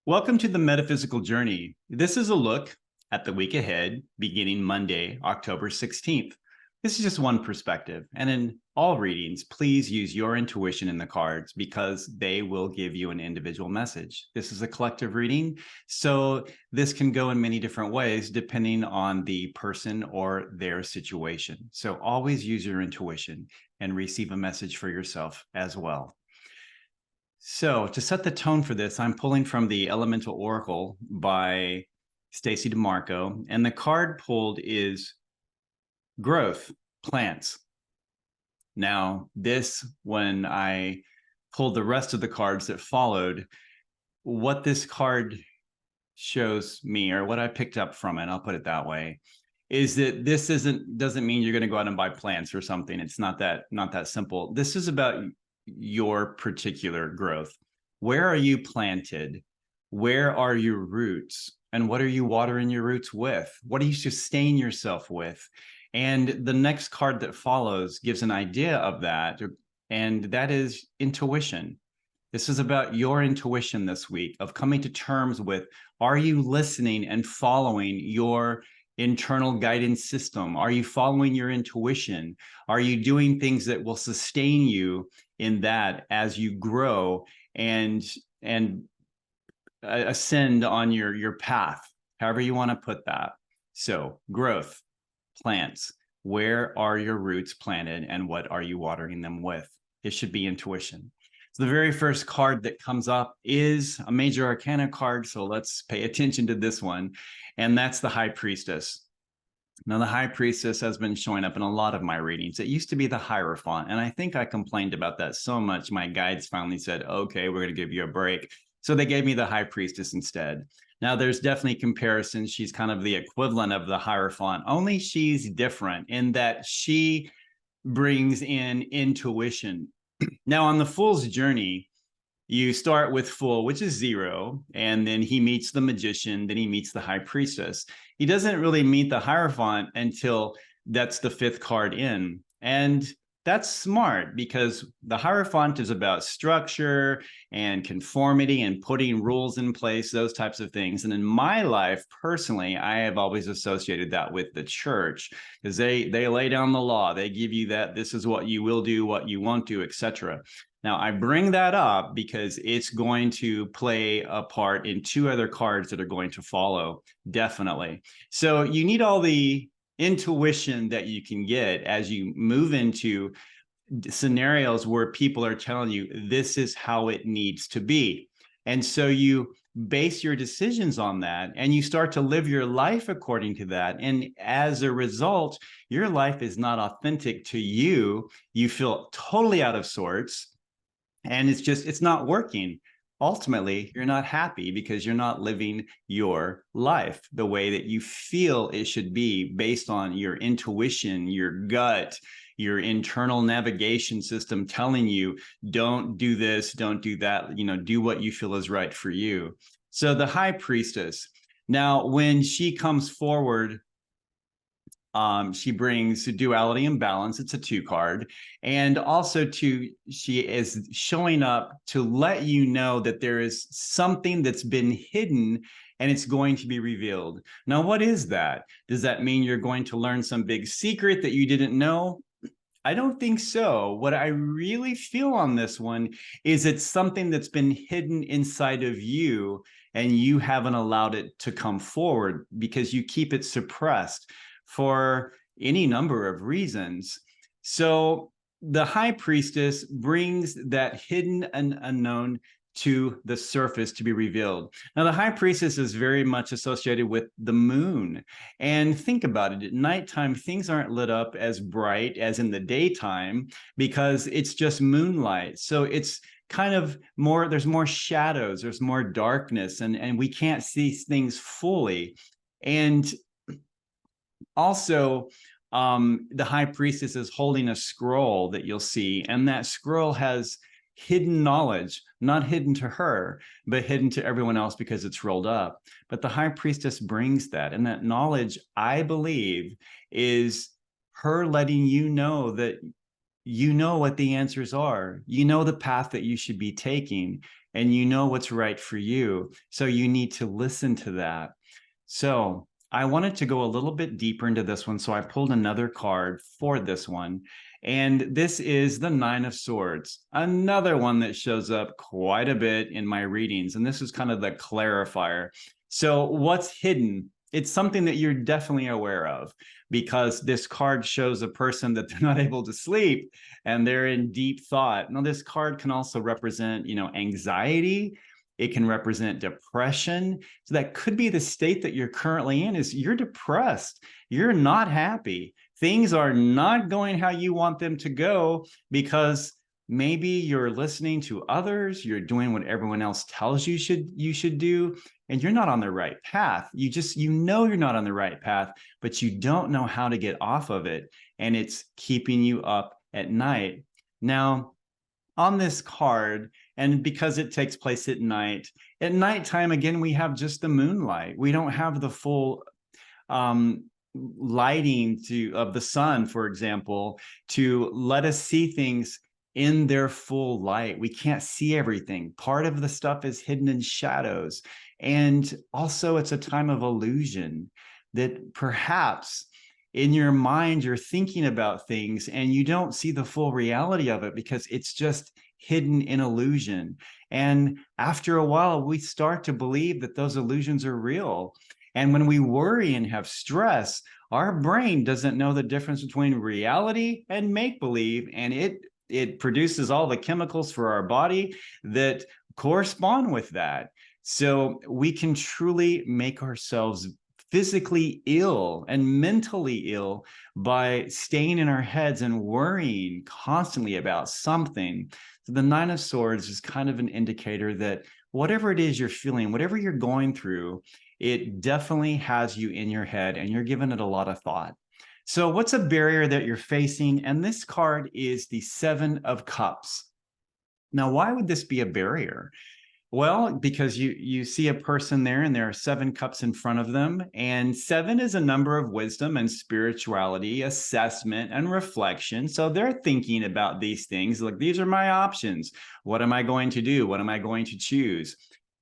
Welcome to the Metaphysical Journey. This is a look at the week ahead, beginning Monday, October 16th. This is just one perspective. And in all readings, please use your intuition in the cards because they will give you an individual message. This is a collective reading, so this can go in many different ways depending on the person or their situation. So always use your intuition and receive a message for yourself as well. So to set the tone for this, I'm pulling from the Elemental Oracle by Stacey DeMarco, and the card pulled is Growth, Plants. Now, when I pulled the rest of the cards that followed, what this card shows me, or what I picked up from it, I'll put it that way, is that this doesn't mean you're going to go out and buy plants or something. It's not that simple. This is about your particular growth. Where are you planted? Where are your roots? And what are you watering your roots with? What are you sustaining yourself with? And the next card that follows gives an idea of that, and that is intuition. This is about your intuition this week, of coming to terms with, are you listening and following your internal guidance system? Are you following your intuition? Are you doing things that will sustain you in that as you grow and ascend on your path, however you want to put that? So growth, plants, where are your roots planted and what are you watering them with? It should be intuition. So the very first card that comes up is a major arcana card, so let's pay attention to this one, and that's the High Priestess. Now, the High Priestess has been showing up in a lot of my readings. It used to be the Hierophant, and I think I complained about that so much, my guides finally said, okay, we're going to give you a break. So they gave me the High Priestess instead. Now, there's definitely comparisons. She's kind of the equivalent of the Hierophant, only she's different in that she brings in intuition. Now, on the Fool's journey, you start with Fool, which is 0, and then he meets the Magician, then he meets the High Priestess. He doesn't really meet the Hierophant until that's the 5th card in. And that's smart because the Hierophant is about structure and conformity and putting rules in place, those types of things. And in my life, personally, I have always associated that with the church because they lay down the law. They give you that this is what you will do, what you won't do, etc. Now, I bring that up because it's going to play a part in 2 other cards that are going to follow, definitely. So you need all the intuition that you can get as you move into scenarios where people are telling you this is how it needs to be. And so you base your decisions on that and you start to live your life according to that. And as a result, your life is not authentic to you. You feel totally out of sorts. And it's not working. Ultimately, you're not happy because you're not living your life the way that you feel it should be based on your intuition, your gut, your internal navigation system telling you, don't do this, don't do that, do what you feel is right for you. So the High Priestess, now when she comes forward, she brings duality and balance. It's a 2 card. And also she is showing up to let you know that there is something that's been hidden and it's going to be revealed. Now, what is that? Does that mean you're going to learn some big secret that you didn't know? I don't think so. What I really feel on this one is it's something that's been hidden inside of you and you haven't allowed it to come forward because you keep it suppressed for any number of reasons. So the High Priestess brings that hidden and unknown to the surface to be revealed. Now, the High Priestess is very much associated with the moon. And think about it, at nighttime, things aren't lit up as bright as in the daytime because it's just moonlight. So it's kind of more, there's more shadows, there's more darkness, and we can't see things fully. And also, the High Priestess is holding a scroll that you'll see, and that scroll has hidden knowledge, not hidden to her, but hidden to everyone else because it's rolled up. But the High Priestess brings that, and that knowledge, I believe, is her letting you know that you know what the answers are. You know the path that you should be taking. and you know what's right for you. So you need to listen to that. So I wanted to go a little bit deeper into this one. So I pulled another card for this one. And this is the Nine of Swords, another one that shows up quite a bit in my readings. And this is kind of the clarifier. So what's hidden? It's something that you're definitely aware of, because this card shows a person that they're not able to sleep and they're in deep thought. Now, this card can also represent, anxiety. It can represent depression. So that could be the state that you're currently in, is you're depressed. You're not happy. Things are not going how you want them to go, because maybe you're listening to others, you're doing what everyone else tells you should do, and you're not on the right path. You know you're not on the right path, but you don't know how to get off of it, and it's keeping you up at night. Now, on this card, and because it takes place at nighttime, again, we have just the moonlight. We don't have the full lighting of the sun, for example, to let us see things in their full light. We can't see everything. Part of the stuff is hidden in shadows. And also, it's a time of illusion, that perhaps in your mind, you're thinking about things and you don't see the full reality of it, because it's just hidden in illusion. And after a while, we start to believe that those illusions are real. And when we worry and have stress, our brain doesn't know the difference between reality and make-believe, and it produces all the chemicals for our body that correspond with that. So we can truly make ourselves physically ill and mentally ill by staying in our heads and worrying constantly about something. So the Nine of Swords is kind of an indicator that whatever it is you're feeling, whatever you're going through, it definitely has you in your head and you're giving it a lot of thought. So what's a barrier that you're facing? And this card is the Seven of Cups. Now, why would this be a barrier? Well, because you see a person there and there are 7 cups in front of them. And 7 is a number of wisdom and spirituality, assessment and reflection. So they're thinking about these things like, these are my options. What am I going to do? What am I going to choose?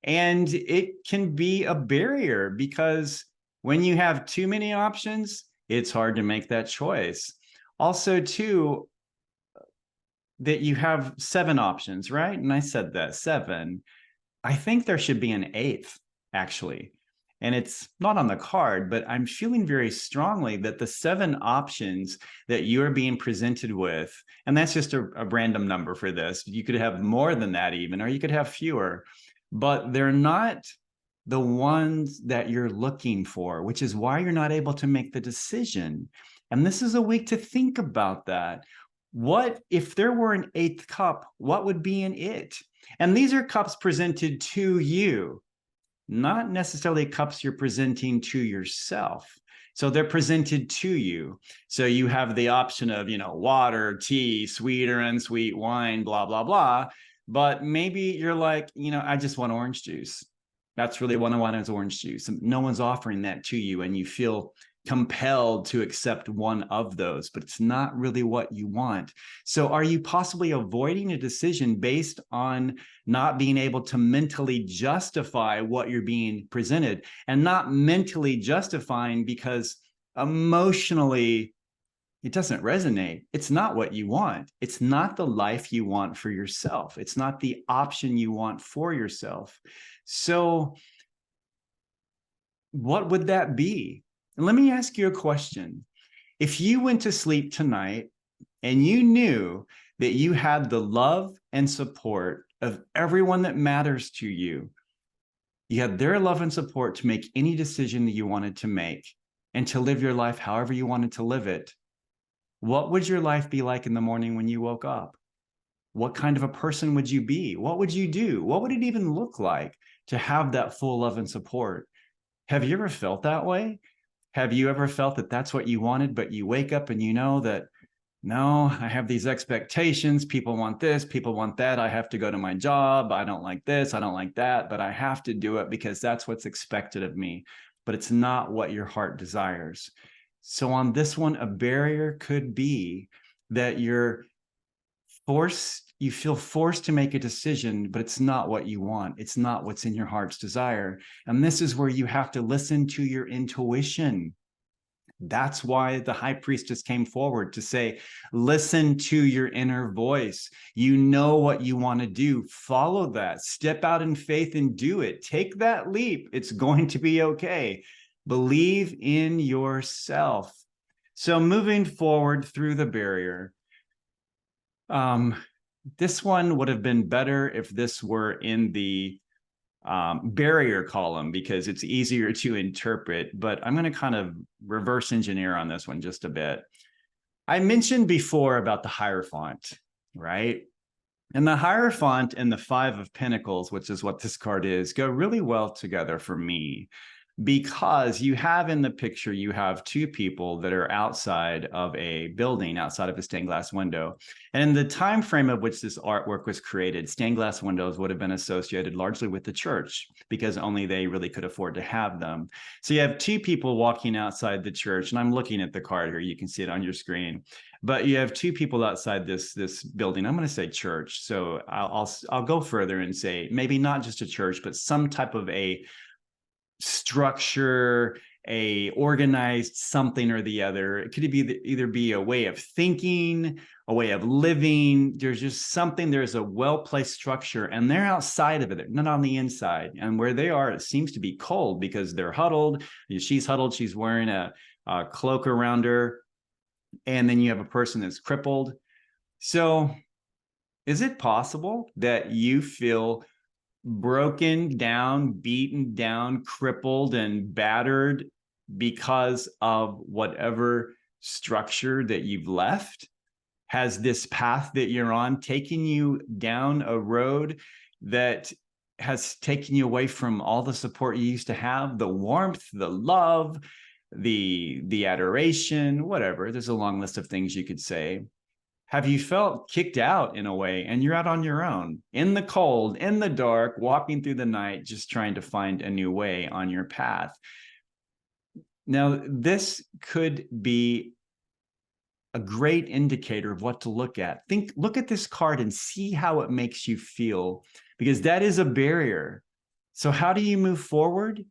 And it can be a barrier, because when you have too many options, it's hard to make that choice. Also, too, that you have 7 options, right? And I said that 7. I think there should be an 8th, actually. And it's not on the card, but I'm feeling very strongly that the 7 options that you are being presented with, and that's just a random number for this. You could have more than that even, or you could have fewer, but they're not the ones that you're looking for, which is why you're not able to make the decision. And this is a week to think about that. What if there were an 8th cup? What would be in it? And these are cups presented to you, not necessarily cups you're presenting to yourself. So they're presented to you. So you have the option of, water, tea, sweet or unsweet, wine, blah, blah, blah. But maybe you're like, I just want orange juice. That's really what I want, is orange juice. No one's offering that to you, and you feel compelled to accept one of those, but it's not really what you want. So are you possibly avoiding a decision based on not being able to mentally justify what you're being presented, and not mentally justifying because emotionally it doesn't resonate? It's not what you want. It's not the life you want for yourself. It's not the option you want for yourself. So what would that be? And let me ask you a question. If you went to sleep tonight and you knew that you had the love and support of everyone that matters to you, you had their love and support to make any decision that you wanted to make and to live your life however you wanted to live it, what would your life be like in the morning when you woke up? What kind of a person would you be? What would you do? What would it even look like to have that full love and support? Have you ever felt that way? Have you ever felt that that's what you wanted, but you wake up and you know that, no, I have these expectations. People want this, people want that. I have to go to my job. I don't like this, I don't like that, but I have to do it because that's what's expected of me. But it's not what your heart desires. So on this one, a barrier could be that you're you feel forced to make a decision, but it's not what you want. It's not what's in your heart's desire. And this is where you have to listen to your intuition. That's why the high priestess came forward to say, listen to your inner voice. You know what you want to do. Follow that. Step out in faith and do it. Take that leap. It's going to be okay. Believe in yourself. So moving forward through the barrier, this one would have been better if this were in the barrier column because it's easier to interpret, but I'm going to kind of reverse engineer on this one just a bit. I mentioned before about the Hierophant, right? And the Hierophant and the Five of Pentacles, which is what this card is, go really well together for me. Because you have in the picture, you have two people that are outside of a building, outside of a stained glass window. And in the time frame of which this artwork was created, stained glass windows would have been associated largely with the church because only they really could afford to have them. So you have two people walking outside the church, and I'm looking at the card here. You can see it on your screen. But you have two people outside this building. I'm going to say church. So I'll go further and say maybe not just a church, but some type of a structure, a organized something or the other. It could either be a way of thinking, a way of living. There's just something, there's a well-placed structure, and they're outside of it, not on the inside. And where they are, it seems to be cold because they're huddled. She's huddled. She's wearing a cloak around her. And then you have a person that's crippled. So is it possible that you feel broken down, beaten down, crippled, and battered because of whatever structure that you've left? Has this path that you're on taken you down a road that has taken you away from all the support you used to have, the warmth, the love, the adoration, whatever? There's a long list of things you could say. Have you felt kicked out in a way and you're out on your own in the cold, in the dark, walking through the night, just trying to find a new way on your path? Now, this could be a great indicator of what to look at. Look at this card and see how it makes you feel, because that is a barrier. So how do you move forward?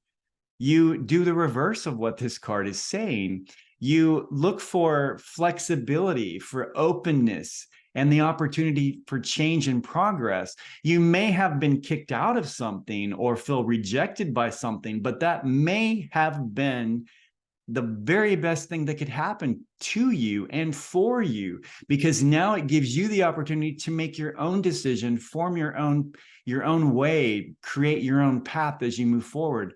You do the reverse of what this card is saying. You look for flexibility, for openness, and the opportunity for change and progress. You may have been kicked out of something or feel rejected by something, but that may have been the very best thing that could happen to you and for you, because now it gives you the opportunity to make your own decision, form your own way, create your own path as you move forward.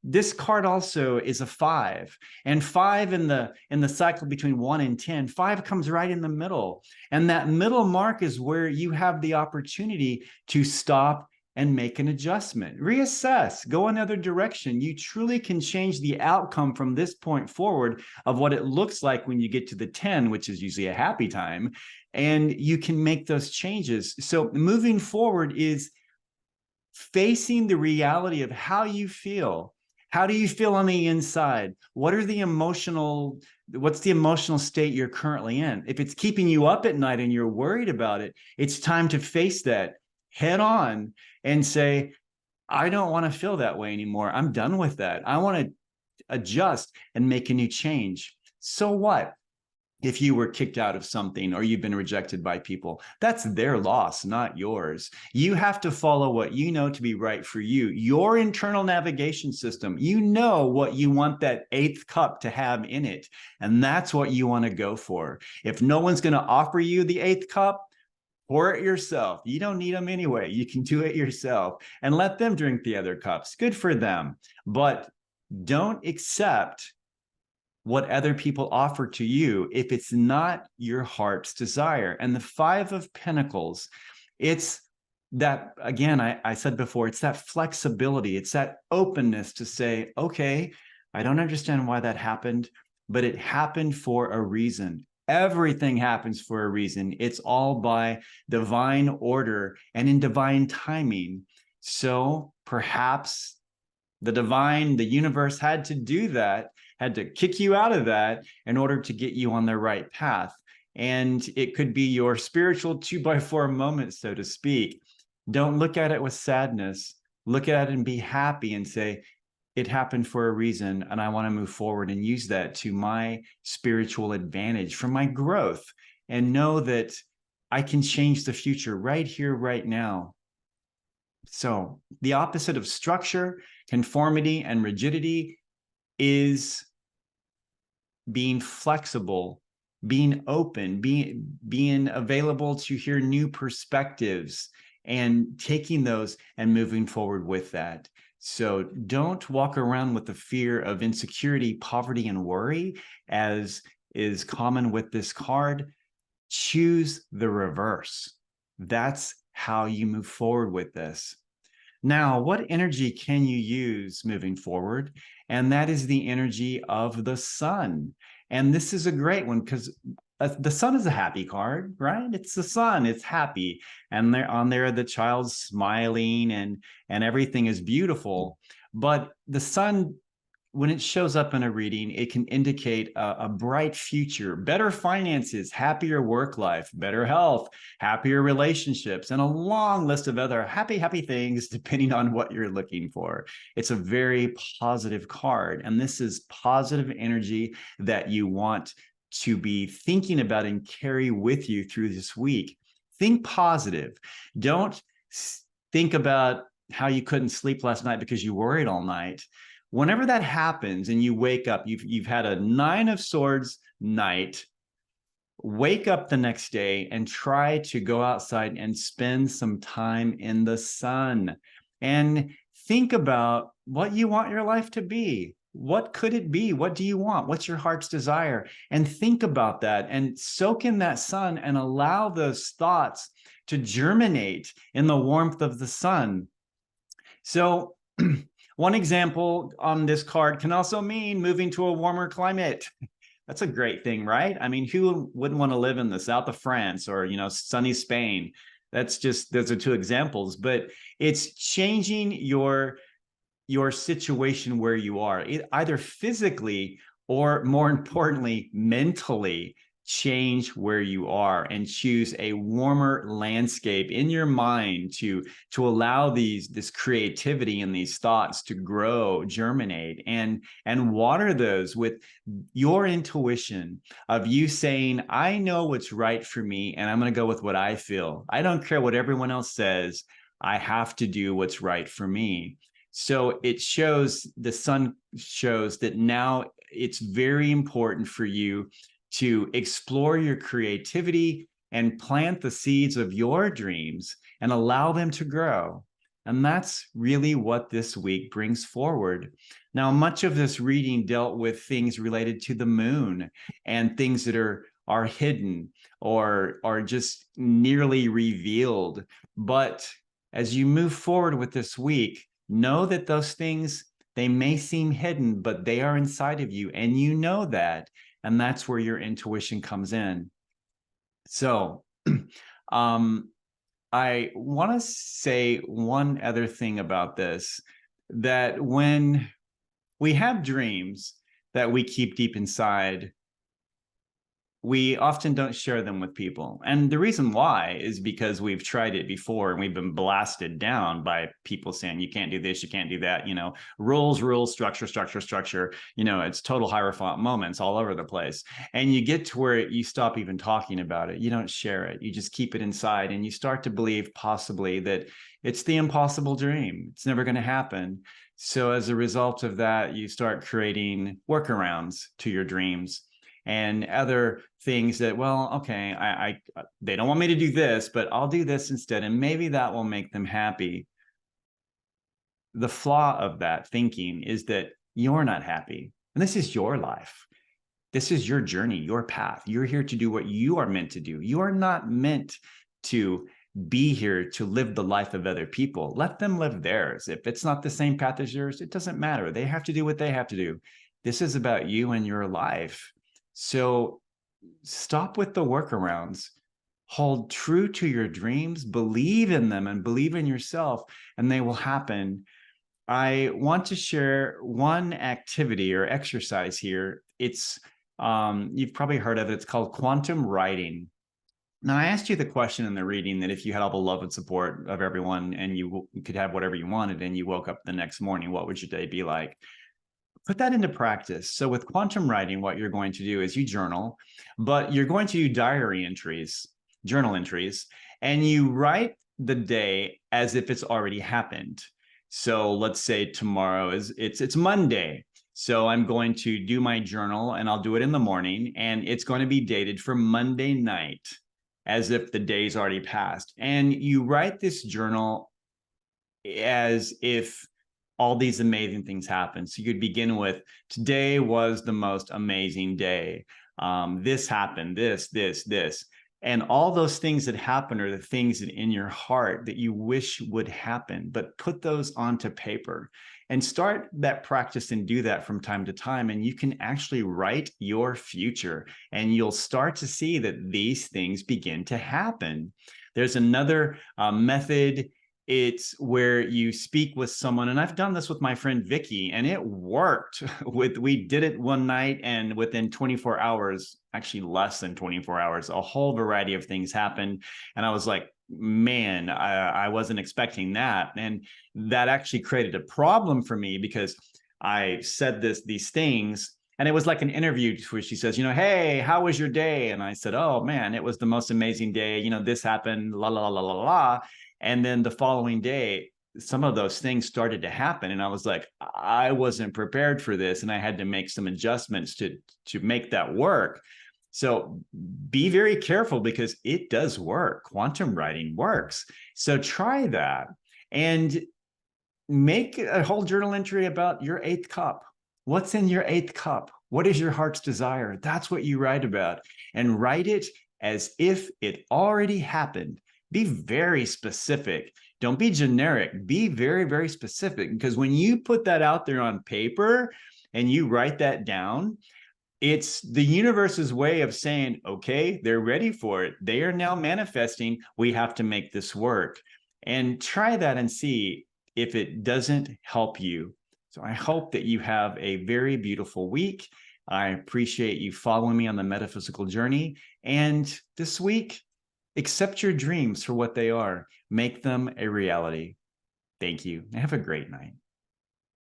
This card also is a 5, and 5 in the cycle between 1 and 10, 5 comes right in the middle. And that middle mark is where you have the opportunity to stop and make an adjustment, reassess, go another direction. You truly can change the outcome from this point forward of what it looks like when you get to the 10, which is usually a happy time, and you can make those changes. So moving forward is facing the reality of how you feel. How do you feel on the inside? What's the emotional state you're currently in? If it's keeping you up at night and you're worried about it, it's time to face that head on and say, I don't want to feel that way anymore. I'm done with that. I want to adjust and make a new change. So what? If you were kicked out of something or you've been rejected by people, that's their loss, not yours. You have to follow what you know to be right for you, your internal navigation system. You know what you want that 8th cup to have in it, and that's what you want to go for. If no one's going to offer you the 8th cup, pour it yourself. You don't need them anyway. You can do it yourself and let them drink the other cups. Good for them. But don't accept what other people offer to you if it's not your heart's desire. And the 5 of Pentacles, it's that, again, I said before, it's that flexibility, it's that openness to say, okay, I don't understand why that happened, but it happened for a reason. Everything happens for a reason. It's all by divine order and in divine timing. So perhaps the universe had to do that, had to kick you out of that in order to get you on the right path. and it could be your spiritual 2x4 moment, so to speak. Don't look at it with sadness. Look at it and be happy and say, it happened for a reason, and I want to move forward and use that to my spiritual advantage for my growth, and know that I can change the future right here, right now. So the opposite of structure, conformity, and rigidity is being flexible, being open, being available to hear new perspectives and taking those and moving forward with that. So don't walk around with the fear of insecurity, poverty, and worry, as is common with this card. Choose the reverse. That's how you move forward with this. Now, what energy can you use moving forward? And that is the energy of the sun. And this is a great one because the sun is a happy card, right? It's the sun, it's happy. And there, the child's smiling and everything is beautiful. But the sun, when it shows up in a reading, it can indicate a bright future, better finances, happier work life, better health, happier relationships, and a long list of other happy things depending on what you're looking for. It's a very positive card, and this is positive energy that you want to be thinking about and carry with you through this week. Think positive. Don't think about how you couldn't sleep last night because you worried all night. Whenever that happens and you wake up, you've had a 9 of Swords night, wake up the next day and try to go outside and spend some time in the sun and think about what you want your life to be. What could it be? What do you want? What's your heart's desire? And think about that and soak in that sun and allow those thoughts to germinate in the warmth of the sun. So one example on this card can also mean moving to a warmer climate. That's a great thing, right? I mean, who wouldn't want to live in the south of France or, sunny Spain? That's just, those are two examples, but it's changing your situation where you are, either physically or, more importantly, mentally. Change where you are and choose a warmer landscape in your mind to allow this creativity and these thoughts to grow, germinate, and water those with your intuition of you saying, I know what's right for me, and I'm going to go with what I feel. I don't care what everyone else says. I have to do what's right for me. So it shows, the sun shows that now it's very important for you to explore your creativity and plant the seeds of your dreams and allow them to grow. And that's really what this week brings forward. Now, much of this reading dealt with things related to the moon and things that are hidden or are just nearly revealed. But as you move forward with this week, know that those things, they may seem hidden, but they are inside of you, and you know that. And that's where your intuition comes in. So I want to say one other thing about this, that when we have dreams that we keep deep inside, we often don't share them with people. And the reason why is because we've tried it before and we've been blasted down by people saying, you can't do this, you can't do that, rules, structure, it's total Hierophant moments all over the place. And you get to where you stop even talking about it. You don't share it. You just keep it inside, and you start to believe possibly that it's the impossible dream. It's never going to happen. So as a result of that, you start creating workarounds to your dreams and other things that, well, okay, they don't want me to do this, but I'll do this instead, and maybe that will make them happy. The flaw of that thinking is that you're not happy, and this is your life. This is your journey, your path. You're here to do what you are meant to do. You are not meant to be here to live the life of other people. Let them live theirs. If it's not the same path as yours, it doesn't matter. They have to do what they have to do. This is about you and your life. So stop with the workarounds. Hold true to your dreams, believe in them, and believe in yourself, and they will happen. I want to share one activity or exercise here. It's You've probably heard of it. It's called quantum writing. Now, I asked you the question in the reading that if you had all the love and support of everyone and you could have whatever you wanted and you woke up the next morning, what would your day be like? Put that into practice. So with quantum writing, what you're going to do is you journal, but you're going to do diary entries, journal entries, and you write the day as if it's already happened. So let's say tomorrow it's Monday. So I'm going to do my journal and I'll do it in the morning and it's going to be dated for Monday night as if the day's already passed. And you write this journal as if all these amazing things happen. So you'd begin with, today was the most amazing day. This happened, this. And all those things that happen are the things that in your heart that you wish would happen, but put those onto paper and start that practice and do that from time to time. And you can actually write your future and you'll start to see that these things begin to happen. There's another method. It's where you speak with someone, and I've done this with my friend Vicky, and it worked. We did it one night, and within 24 hours, actually less than 24 hours, a whole variety of things happened. And I was like, man, I wasn't expecting that. And that actually created a problem for me because I said these things, and it was like an interview where she says, hey, how was your day? And I said, oh man, it was the most amazing day. This happened, la, la, la, la, la. And then the following day, some of those things started to happen. And I was like, I wasn't prepared for this. And I had to make some adjustments to make that work. So be very careful because it does work. Quantum writing works. So try that and make a whole journal entry about your 8th cup. What's in your 8th cup? What is your heart's desire? That's what you write about, and write it as if it already happened. Be very specific. Don't be generic. Be very, very specific, because when you put that out there on paper and you write that down, it's the universe's way of saying, okay, they're ready for it. They are now manifesting. We have to make this work. And try that and see if it doesn't help you. So I hope that you have a very beautiful week. I appreciate you following me on the metaphysical journey. And this week, accept your dreams for what they are. Make them a reality. Thank you. Have a great night.